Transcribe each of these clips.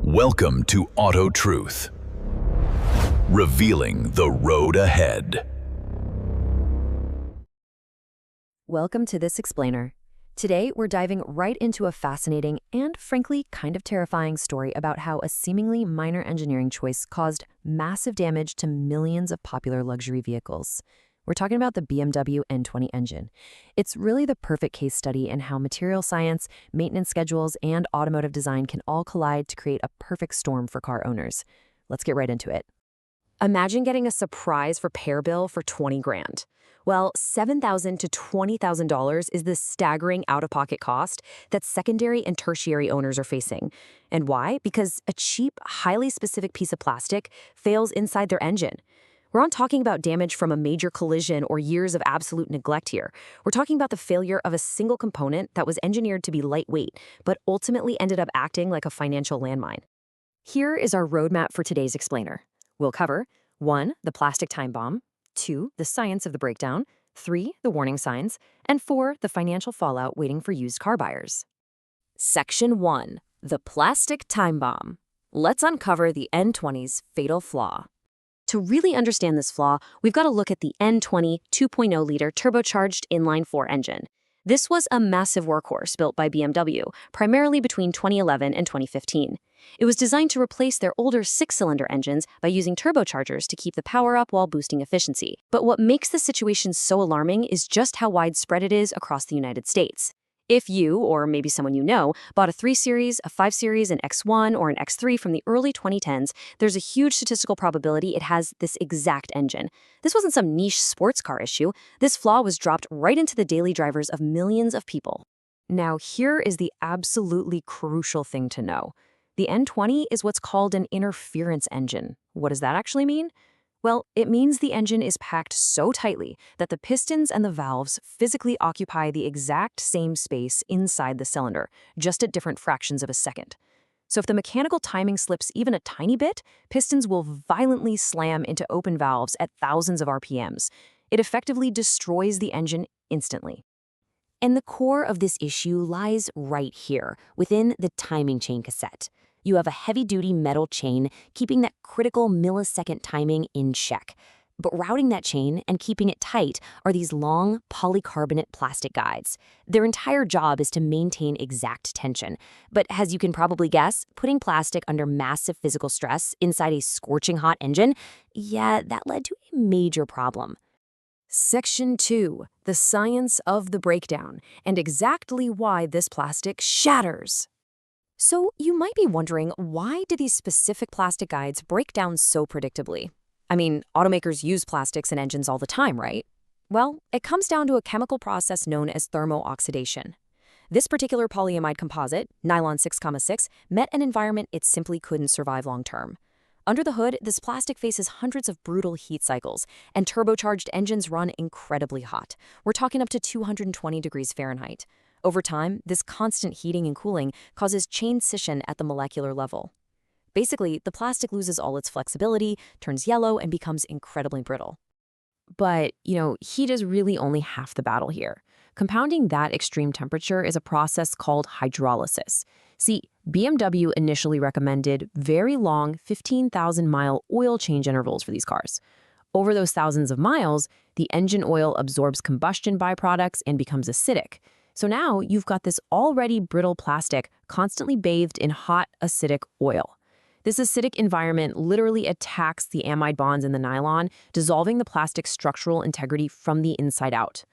Welcome to AutoTruth, revealing the road ahead. Welcome to this explainer. Today, we're diving right into a fascinating and, frankly, kind of terrifying story about how a seemingly minor engineering choice caused massive damage to millions of popular luxury vehicles. We're talking about the BMW N20 engine. It's really the perfect case study in how material science, maintenance schedules, and automotive design can all collide to create a perfect storm for car owners. Let's get right into it. Imagine getting a surprise repair bill for 20 grand. Well, $7,000 to $20,000 is the staggering out-of-pocket cost that secondary and tertiary owners are facing. And why? Because a cheap, highly specific piece of plastic fails inside their engine. We're not talking about damage from a major collision or years of absolute neglect here. We're talking about the failure of a single component that was engineered to be lightweight, but ultimately ended up acting like a financial landmine. Here is our roadmap for today's explainer. We'll cover 1. The plastic time bomb, 2. The science of the breakdown, 3. The warning signs, and 4. The financial fallout waiting for used car buyers. Section 1. The plastic time bomb. Let's uncover the N20's fatal flaw. To really understand this flaw, we've got to look at the N20 2.0-liter turbocharged inline-4 engine. This was a massive workhorse built by BMW, primarily between 2011 and 2015. It was designed to replace their older six-cylinder engines by using turbochargers to keep the power up while boosting efficiency. But what makes the situation so alarming is just how widespread it is across the United States. If you, or maybe someone you know, bought a 3 Series, a 5 Series, an X1, or an X3 from the early 2010s, there's a huge statistical probability it has this exact engine. This wasn't some niche sports car issue. This flaw was dropped right into the daily drivers of millions of people. Now, here is the absolutely crucial thing to know. The N20 is what's called an interference engine. What does that actually mean? Well, it means the engine is packed so tightly that the pistons and the valves physically occupy the exact same space inside the cylinder, just at different fractions of a second. So if the mechanical timing slips even a tiny bit, pistons will violently slam into open valves at thousands of RPMs. It effectively destroys the engine instantly. And the core of this issue lies right here, within the timing chain cassette. You have a heavy-duty metal chain keeping that critical millisecond timing in check. But routing that chain and keeping it tight are these long polycarbonate plastic guides. Their entire job is to maintain exact tension. But as you can probably guess, putting plastic under massive physical stress inside a scorching hot engine, that led to a major problem. Section 2. The science of the breakdown, and exactly why this plastic shatters. So you might be wondering, why do these specific plastic guides break down so predictably? I mean, automakers use plastics in engines all the time, right? Well, it comes down to a chemical process known as thermo-oxidation. This particular polyamide composite, nylon 6,6, met an environment it simply couldn't survive long-term. Under the hood, this plastic faces hundreds of brutal heat cycles, and turbocharged engines run incredibly hot. We're talking up to 220 degrees Fahrenheit. Over time, this constant heating and cooling causes chain scission at the molecular level. Basically, the plastic loses all its flexibility, turns yellow, and becomes incredibly brittle. But, heat is really only half the battle here. Compounding that extreme temperature is a process called hydrolysis. See, BMW initially recommended very long 15,000-mile oil change intervals for these cars. Over those thousands of miles, the engine oil absorbs combustion byproducts and becomes acidic. So now you've got this already brittle plastic constantly bathed in hot, acidic oil. This acidic environment literally attacks the amide bonds in the nylon, dissolving the plastic's structural integrity from the inside out.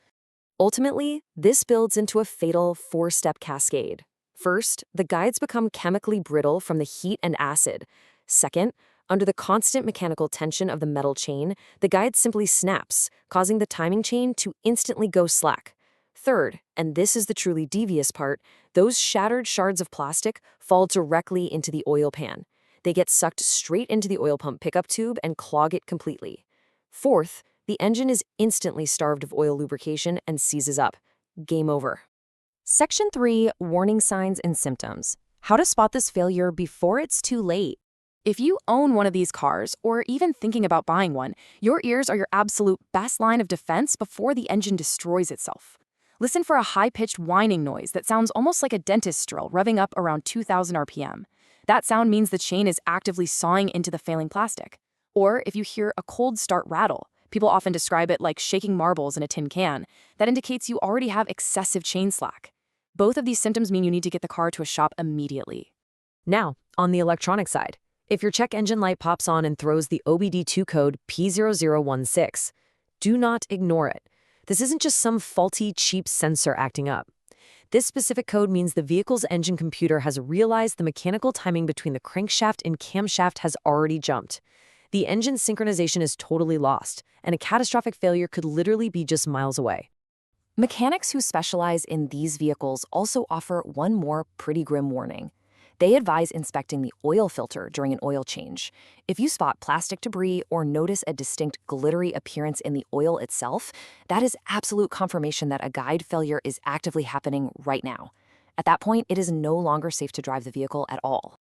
Ultimately, this builds into a fatal 4-step cascade. First, the guides become chemically brittle from the heat and acid. Second, under the constant mechanical tension of the metal chain, the guide simply snaps, causing the timing chain to instantly go slack. Third, and this is the truly devious part, those shattered shards of plastic fall directly into the oil pan. They get sucked straight into the oil pump pickup tube and clog it completely. Fourth, the engine is instantly starved of oil lubrication and seizes up. Game over. Section 3. Warning signs and symptoms. How to spot this failure before it's too late. If you own one of these cars, or even thinking about buying one, your ears are your absolute best line of defense before the engine destroys itself. Listen for a high-pitched whining noise that sounds almost like a dentist's drill revving up around 2,000 RPM. That sound means the chain is actively sawing into the failing plastic. Or if you hear a cold start rattle, people often describe it like shaking marbles in a tin can, that indicates you already have excessive chain slack. Both of these symptoms mean you need to get the car to a shop immediately. Now, on the electronic side, if your check engine light pops on and throws the OBD2 code P0016, do not ignore it. This isn't just some faulty, cheap sensor acting up. This specific code means the vehicle's engine computer has realized the mechanical timing between the crankshaft and camshaft has already jumped. The engine synchronization is totally lost, and a catastrophic failure could literally be just miles away. Mechanics who specialize in these vehicles also offer one more pretty grim warning. They advise inspecting the oil filter during an oil change. If you spot plastic debris or notice a distinct glittery appearance in the oil itself, that is absolute confirmation that a guide failure is actively happening right now. At that point, it is no longer safe to drive the vehicle at all.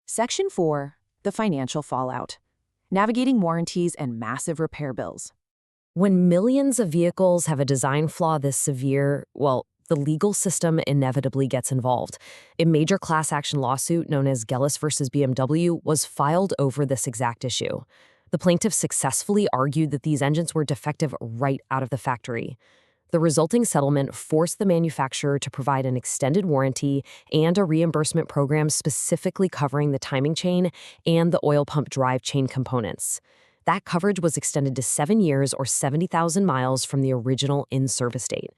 Section 4. The financial fallout. Navigating warranties and massive repair bills. When millions of vehicles have a design flaw this severe, well, the legal system inevitably gets involved. A major class action lawsuit known as Gellis versus BMW was filed over this exact issue. The plaintiffs successfully argued that these engines were defective right out of the factory. The resulting settlement forced the manufacturer to provide an extended warranty and a reimbursement program specifically covering the timing chain and the oil pump drive chain components. That coverage was extended to 7 years or 70,000 miles from the original in-service date.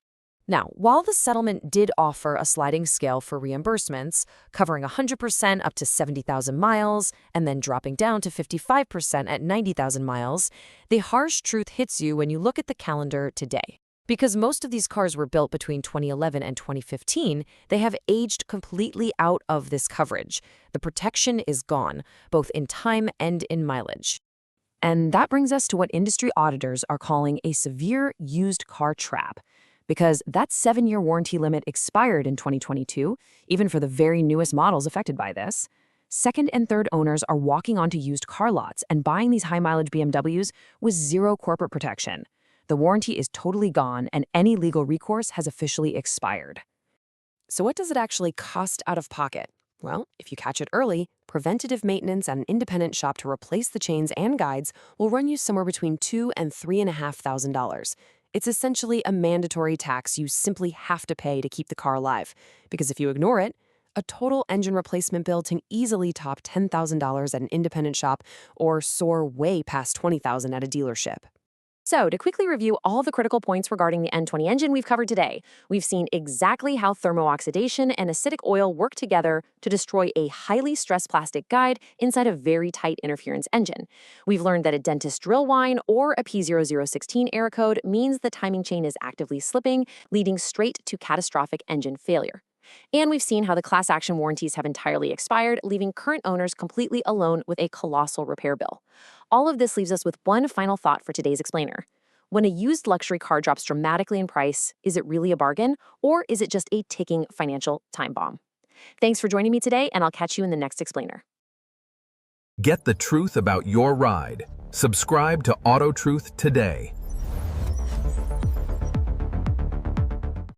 Now, while the settlement did offer a sliding scale for reimbursements, covering 100% up to 70,000 miles and then dropping down to 55% at 90,000 miles, the harsh truth hits you when you look at the calendar today. Because most of these cars were built between 2011 and 2015, they have aged completely out of this coverage. The protection is gone, both in time and in mileage. And that brings us to what industry auditors are calling a severe used car trap. Because that 7-year warranty limit expired in 2022, even for the very newest models affected by this. Second and third owners are walking onto used car lots and buying these high-mileage BMWs with zero corporate protection. The warranty is totally gone, and any legal recourse has officially expired. So what does it actually cost out of pocket? Well, if you catch it early, preventative maintenance at an independent shop to replace the chains and guides will run you somewhere between $2,000 and $3,500. It's essentially a mandatory tax you simply have to pay to keep the car alive, because if you ignore it, a total engine replacement bill can easily top $10,000 at an independent shop or soar way past $20,000 at a dealership. So, to quickly review all the critical points regarding the N20 engine we've covered today, we've seen exactly how thermooxidation and acidic oil work together to destroy a highly stressed plastic guide inside a very tight interference engine. We've learned that a dentist drill whine or a P0016 error code means the timing chain is actively slipping, leading straight to catastrophic engine failure. And we've seen how the class action warranties have entirely expired, leaving current owners completely alone with a colossal repair bill. All of this leaves us with one final thought for today's explainer. When a used luxury car drops dramatically in price, is it really a bargain, or is it just a ticking financial time bomb? Thanks for joining me today, and I'll catch you in the next explainer. Get the truth about your ride. Subscribe to AutoTruth today.